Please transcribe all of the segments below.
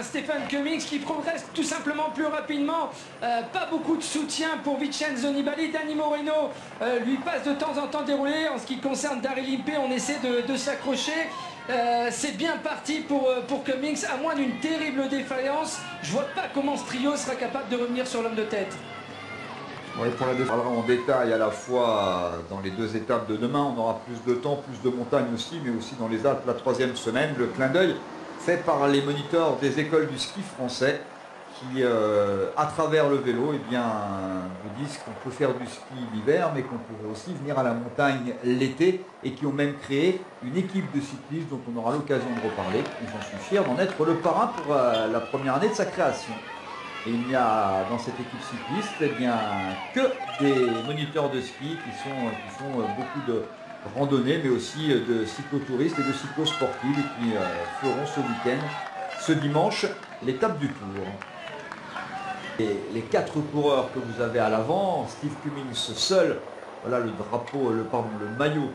Stephen Cummings qui progresse tout simplement plus rapidement, pas beaucoup de soutien pour Vincenzo Nibali. Danny Moreno lui passe de temps en temps déroulé. En ce qui concerne Daryl Impey, on essaie de s'accrocher. C'est bien parti pour Cummings, à moins d'une terrible défaillance. Je vois pas comment ce trio sera capable de revenir sur l'homme de tête. Oui, pour la défense, en détail à la fois dans les deux étapes de demain, on aura plus de temps, plus de montagnes aussi, mais aussi dans les Alpes la troisième semaine. Le clin d'œil fait par les moniteurs des écoles du ski français qui, à travers le vélo, eh bien, vous disent qu'on peut faire du ski l'hiver, mais qu'on pourrait aussi venir à la montagne l'été, et qui ont même créé une équipe de cyclistes dont on aura l'occasion de reparler. Et j'en suis fier d'en être le parrain pour la première année de sa création. Et il n'y a dans cette équipe cycliste eh bien, que des moniteurs de ski qui font beaucoup de randonnées, mais aussi de cyclotouristes et de cyclosportifs, et qui feront ce week-end, ce dimanche, l'étape du Tour. Et les 4 coureurs que vous avez à l'avant, Steve Cummings seul, voilà le drapeau, le maillot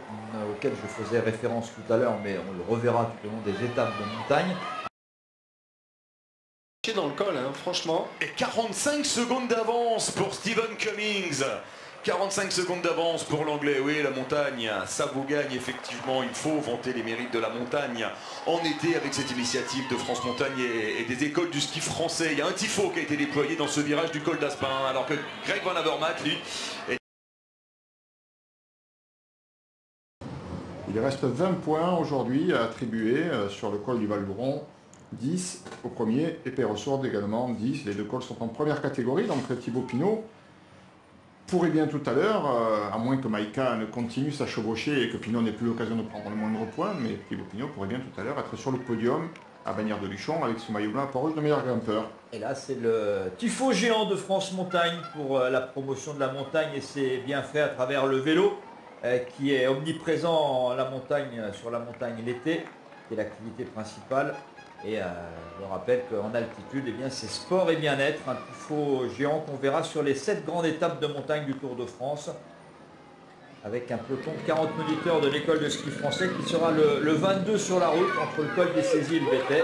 auquel je faisais référence tout à l'heure, mais on le reverra tout au long des étapes de montagne. Dans le col, hein, franchement. Et 45 secondes d'avance pour Stephen Cummings. 45 secondes d'avance pour l'anglais. Oui, la montagne, ça vous gagne effectivement. Il faut vanter les mérites de la montagne en été avec cette initiative de France Montagne et des écoles du ski français. Il y a un tifo qui a été déployé dans ce virage du col d'Aspin, alors que Greg Van Avermaet, lui, est... Il reste 20 points aujourd'hui à attribuer sur le col du Val-d'Ouron. 10 au premier et Perrossourde également 10. Les deux cols sont en première catégorie, donc Thibaut Pinot pourrait bien tout à l'heure, à moins que Maïka ne continue sa chevauchée et que Pinot n'ait plus l'occasion de prendre le moindre point, mais Thibaut Pinot pourrait bien tout à l'heure être sur le podium à Bagnères de Luchon avec ce maillot blanc à Port-Rouge de meilleur grimpeur. Et là c'est le tifo géant de France Montagne pour la promotion de la montagne, et c'est bien fait à travers le vélo qui est omniprésent sur la montagne l'été, qui est l'activité principale. Et je rappelle qu'en altitude, eh bien, c'est sport et bien-être, un tifo géant qu'on verra sur les 7 grandes étapes de montagne du Tour de France, avec un peloton de 40 moniteurs de l'école de ski français qui sera le 22 sur la route entre le col des Saisies et le Bétet,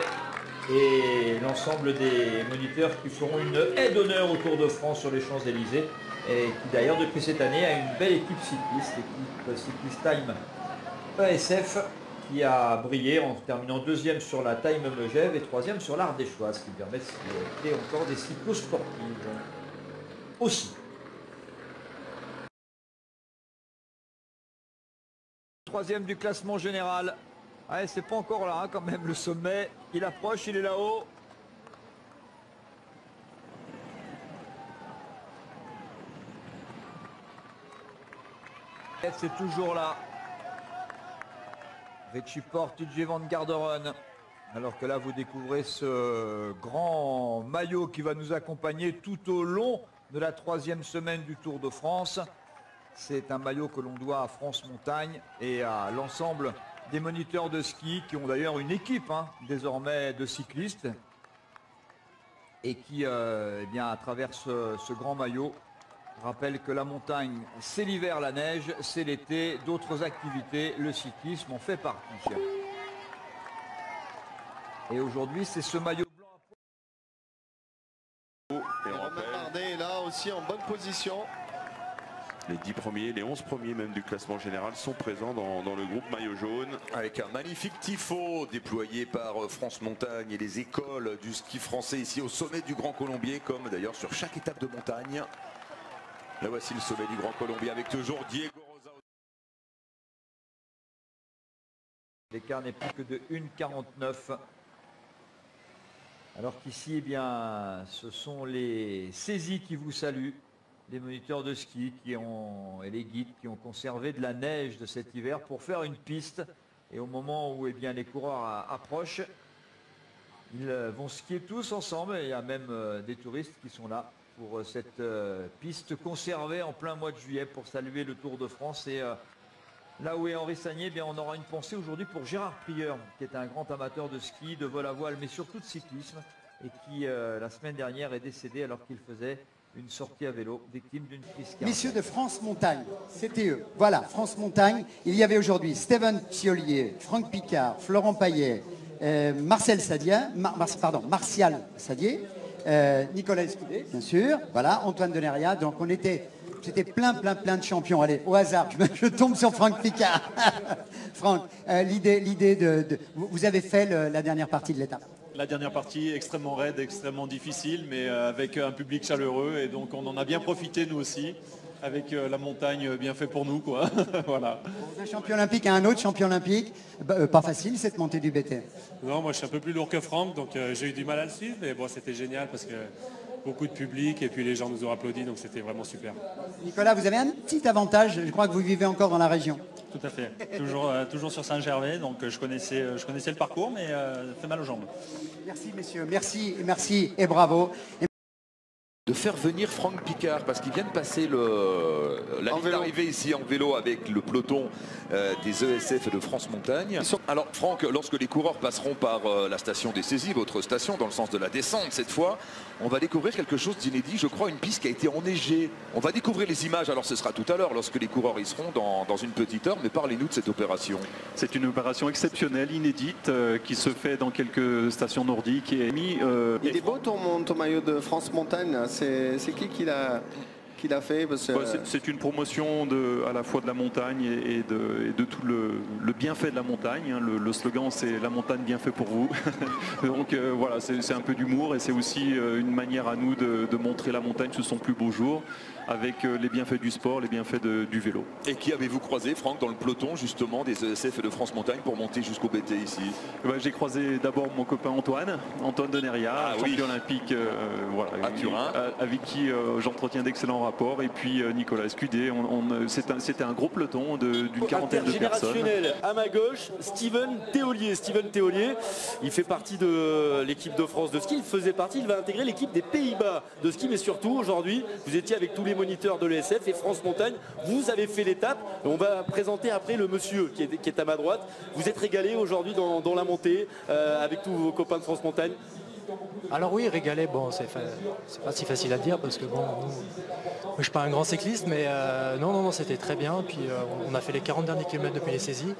et l'ensemble des moniteurs qui feront une haie d'honneur au Tour de France sur les Champs-Élysées, et qui d'ailleurs depuis cette année a une belle équipe cycliste, l'équipe Cyclist Time ESF, qui a brillé en terminant 2e sur la Time Megève et 3e sur l'Ardéchoise, ce qui permet de créer encore des cyclosportives aussi. Troisième du classement général. Ouais, c'est pas encore là, hein, quand même, le sommet. Il approche, il est là-haut. C'est toujours là. Richie Porte, TJ Van Garderen. Alors que là, vous découvrez ce grand maillot qui va nous accompagner tout au long de la 3e semaine du Tour de France. C'est un maillot que l'on doit à France Montagne et à l'ensemble des moniteurs de ski qui ont d'ailleurs une équipe désormais de cyclistes et qui, eh bien, à travers ce grand maillot, rappelle que la montagne, c'est l'hiver, la neige, c'est l'été, d'autres activités, le cyclisme en fait partie. Et aujourd'hui, c'est ce maillot blanc. Et Romain Bardet est là aussi en bonne position. Les 10 premiers, les 11 premiers même du classement général sont présents dans le groupe maillot jaune, avec un magnifique tifo déployé par France Montagne et les écoles du ski français ici au sommet du Grand Colombier, comme d'ailleurs sur chaque étape de montagne. Là voici le sommet du Grand Colombier avec toujours Diego Rosa. L'écart n'est plus que de 1,49. Alors qu'ici, eh bien, ce sont les saisies qui vous saluent, les moniteurs de ski et les guides qui ont conservé de la neige de cet hiver pour faire une piste. Et au moment où, eh bien, les coureurs approchent, ils vont skier tous ensemble. Il y a même des touristes qui sont là pour cette piste conservée en plein mois de juillet pour saluer le Tour de France. Et là où est Henri Sagné, eh bien, on aura une pensée aujourd'hui pour Gérard Prieur, qui est un grand amateur de ski, de vol à voile, mais surtout de cyclisme, et qui la semaine dernière est décédé alors qu'il faisait une sortie à vélo, victime d'une crise cardiaque. Messieurs de France Montagne, c'était eux. Voilà, France Montagne. Il y avait aujourd'hui Steven Thiollier, Franck Picard, Florent Payet, Martial Sadier, Nicolas Escudé, bien sûr, voilà, Antoine Deneria. Donc c'était plein de champions. Allez, au hasard, je tombe sur Franck Picard. Franck, l'idée vous avez fait la dernière partie de l'étape. La dernière partie extrêmement raide, extrêmement difficile, mais avec un public chaleureux, et donc on en a bien profité nous aussi, avec la montagne bien fait pour nous, quoi. Voilà. Un champion olympique à un autre champion olympique, pas facile cette montée du BT. Non, moi je suis un peu plus lourd que Franck, donc j'ai eu du mal à le suivre, mais bon, c'était génial parce que beaucoup de public et puis les gens nous ont applaudi, donc c'était vraiment super. Nicolas, vous avez un petit avantage, je crois que vous vivez encore dans la région. Tout à fait. Toujours sur Saint-Gervais, donc je connaissais le parcours, mais ça fait mal aux jambes. Merci messieurs, merci et bravo. De faire venir Franck Picard parce qu'il vient de passer la ligne d'arrivée ici en vélo avec le peloton des ESF et de France Montagne. Alors Franck, lorsque les coureurs passeront par la station des saisies, votre station dans le sens de la descente cette fois, on va découvrir quelque chose d'inédit, je crois une piste qui a été enneigée. On va découvrir les images, alors ce sera tout à l'heure lorsque les coureurs y seront dans une petite heure, mais parlez-nous de cette opération. C'est une opération exceptionnelle, inédite, qui se fait dans quelques stations nordiques. Et il est beau ton maillot de France Montagne, c'est qui l'a fait? C'est une promotion à la fois de la montagne et de tout le bienfait de la montagne. Le slogan c'est la montagne bien fait pour vous. Donc voilà, c'est un peu d'humour et c'est aussi une manière à nous de montrer la montagne sous son plus beau jour, avec les bienfaits du sport, les bienfaits du vélo. Et qui avez-vous croisé, Franck, dans le peloton justement des ESF et de France Montagne pour monter jusqu'au BT ici? J'ai croisé d'abord mon copain Antoine Deneria, champion olympique voilà, à Turin, avec qui j'entretiens d'excellents rapports, et puis Nicolas Escudé. C'était un gros peloton d'une quarantaine de personnes. Intergénérationnel à ma gauche, Steven Théolier. Il fait partie de l'équipe de France de ski, il va intégrer l'équipe des Pays-Bas de ski, mais surtout aujourd'hui, vous étiez avec tous les moniteurs de l'ESF et France Montagne, vous avez fait l'étape. On va présenter après le monsieur qui est à ma droite. Vous êtes régalé aujourd'hui dans la montée avec tous vos copains de France Montagne? Alors oui, régalé, bon, c'est pas si facile à dire parce que bon, moi, je suis pas un grand cycliste, mais non, c'était très bien. Puis on a fait les 40 derniers kilomètres depuis les saisies.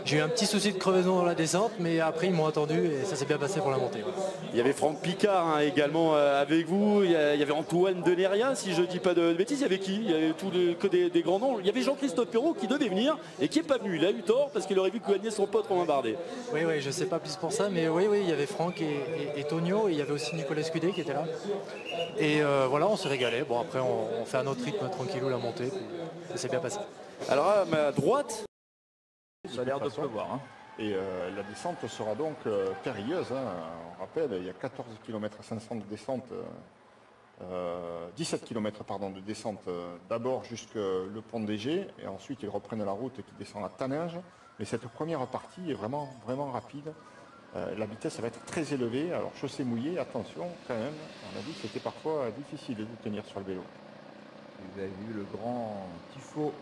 J'ai eu un petit souci de crevaison dans la descente, mais après ils m'ont attendu et ça s'est bien passé pour la montée. Ouais. Il y avait Franck Picard également avec vous, il y avait Antoine Deneria, si je dis pas de bêtises. Il y avait qui? Il y avait que des grands noms. Il y avait Jean-Christophe Perrault qui devait venir et qui n'est pas venu. Il a eu tort parce qu'il aurait vu gagner son pote Romain Bardet. Oui, je sais pas plus pour ça, mais oui, il y avait Franck et Tonio, et il y avait aussi Nicolas Escudé qui était là. Et voilà, on s'est régalé. Bon, après on fait un autre rythme tranquillou la montée, puis ça s'est bien passé. Alors à ma droite, ça a l'air de pleuvoir. Hein. Et la descente sera donc périlleuse. Hein. On rappelle, il y a 14 km 500 de descente, 17 km pardon, de descente d'abord jusqu'au pont de DG, et ensuite ils reprennent la route qui descend à Taninges. Mais cette première partie est vraiment rapide. La vitesse va être très élevée. Alors chaussée mouillée, attention quand même. On a dit que c'était parfois difficile de tenir sur le vélo. Vous avez vu le grand tifo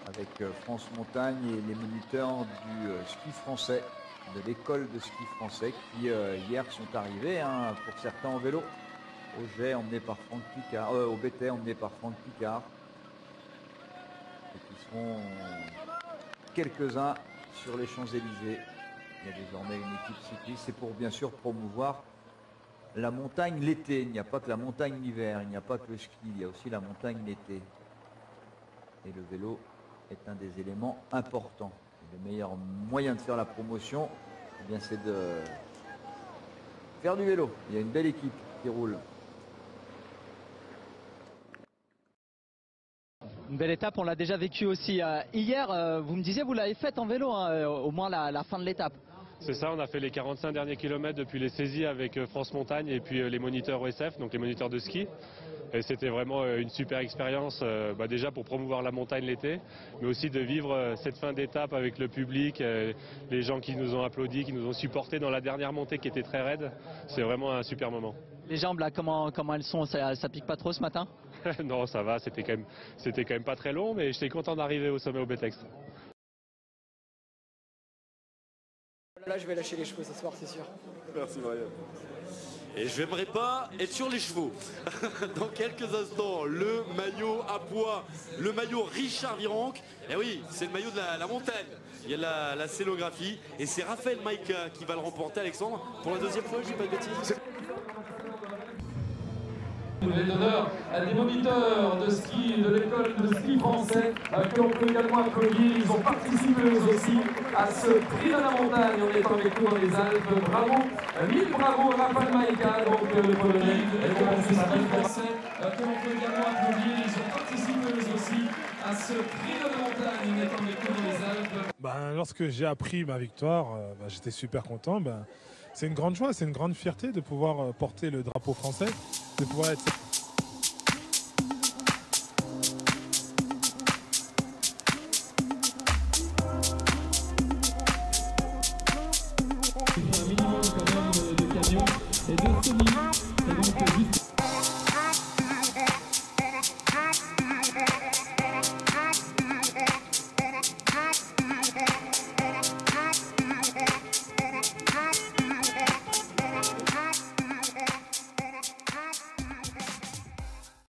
avec France Montagne et les moniteurs du ski français, de l'école de ski français qui hier sont arrivés, hein, pour certains en vélo, au jet emmené par Franck Picard, au BT emmené par Franck Picard, et qui seront quelques-uns sur les Champs-Élysées. Il y a désormais une équipe cycliste, c'est pour bien sûr promouvoir la montagne l'été. Il n'y a pas que la montagne l'hiver, il n'y a pas que le ski, il y a aussi la montagne l'été. Et le vélo est un des éléments importants. Et le meilleur moyen de faire la promotion, eh bien, c'est de faire du vélo. Il y a une belle équipe qui roule. Une belle étape, on l'a déjà vécu aussi hier. Vous me disiez, vous l'avez faite en vélo, hein, au moins la fin de l'étape. C'est ça, on a fait les 45 derniers kilomètres depuis les saisies avec France Montagne et puis les moniteurs ESF, donc les moniteurs de ski. Et c'était vraiment une super expérience, déjà pour promouvoir la montagne l'été, mais aussi de vivre cette fin d'étape avec le public, les gens qui nous ont applaudis, qui nous ont supportés dans la dernière montée qui était très raide. C'est vraiment un super moment. Les jambes là, comment elles sont? Ça pique pas trop ce matin? Non, ça va, c'était quand même pas très long, mais j'étais content d'arriver au sommet au BTEX. Là, je vais lâcher les cheveux ce soir, c'est sûr. Merci Brian. Et je n'aimerais pas être sur les chevaux. Dans quelques instants, le maillot à poids, le maillot Richard Virenque. Et oui, c'est le maillot de la montagne. Il y a la scénographie. Et c'est Raphaël Maïka qui va le remporter, Alexandre, pour la deuxième fois, je ne dis pas de bêtises. Les donneurs des moniteurs de ski de l'école de ski français que l'on peut également applaudir. Ils ont participé eux aussi à ce prix de la montagne en étant avec nous dans les Alpes. Bravo, mille bravo Raphaël Maïka, donc le Polonais, et français que l'on peut également applaudir. Ils ont participé eux aussi à ce prix de la montagne en étant avec nous dans les Alpes. Lorsque j'ai appris ma victoire, j'étais super content. C'est une grande joie, c'est une grande fierté de pouvoir porter le drapeau français, de pouvoir être